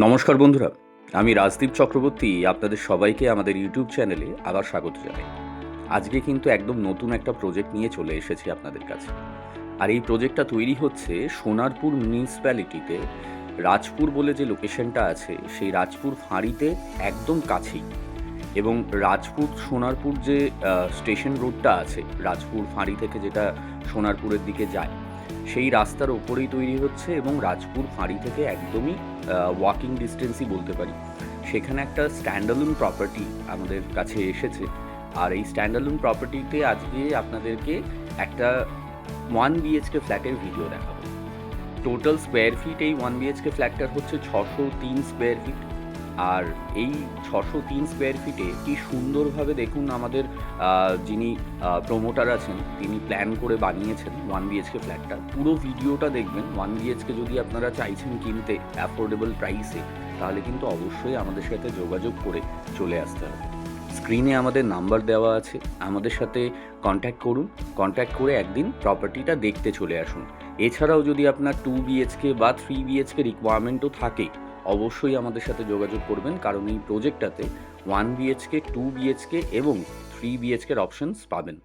নমস্কার বন্ধুরা, আমি রাজদীপ চক্রবর্তী আপনাদের সবাইকে আমাদের ইউটিউব চ্যানেলে আবার স্বাগত জানাই। আজকে কিন্তু একদম নতুন একটা প্রজেক্ট নিয়ে চলে এসেছি আপনাদের কাছে। আর এই প্রজেক্টটা তৈরি হচ্ছে সোনারপুর মিউনিসিপ্যালিটিতে রাজপুর বলে যে লোকেশনটা আছে সেই রাজপুর ফাঁড়িতে একদম কাছেই। এবং রাজপুর সোনারপুর যে স্টেশন রোডটা আছে রাজপুর ফাঁড়ি থেকে যেটা সোনারপুরের দিকে যায় সেই রাস্তার ওপরেই তৈরি হচ্ছে এবং রাজপুর ফাঁড়ি থেকে একদমই ওয়াকিং ডিস্টেন্সই বলতে পারি। সেখানে একটা স্ট্যান্ডালোন প্রপার্টি আমাদের কাছে এসেছে। আর এই স্ট্যান্ডালোন প্রপার্টিতে আজকে আপনাদেরকে একটা 1 BHK ফ্ল্যাটের ভিডিও দেখাবো। টোটাল স্কোয়ার ফিট এই 1 BHK ফ্ল্যাটটার হচ্ছে 603 স্কোয়ার ফিট। আর এই 603 স্কোয়ার ফিটে কি সুন্দরভাবে দেখুন আমাদের যিনি প্রমোটার আছেন তিনি প্ল্যান করে বানিয়েছেন 1 BHK ফ্ল্যাটটা। পুরো ভিডিওটা দেখবেন। 1 BHK যদি আপনারা চাইছেন কিনতে অ্যাফোর্ডেবল প্রাইসে তাহলে কিন্তু অবশ্যই আমাদের সাথে যোগাযোগ করে চলে আসতে হবে। স্ক্রিনে আমাদের নাম্বার দেওয়া আছে, আমাদের সাথে কন্ট্যাক্ট করুন। কন্ট্যাক্ট করে একদিন প্রপার্টিটা দেখতে চলে আসুন। এছাড়াও যদি আপনার 2 BHK বা 3 BHK রিকোয়ারমেন্টও থাকে অবশ্যই আমাদের সাথে যোগাযোগ করবেন, কারণ এই প্রজেক্টটাতে 1 BHK, 2 BHK এবং 3 BHK অপশনস পাবেন।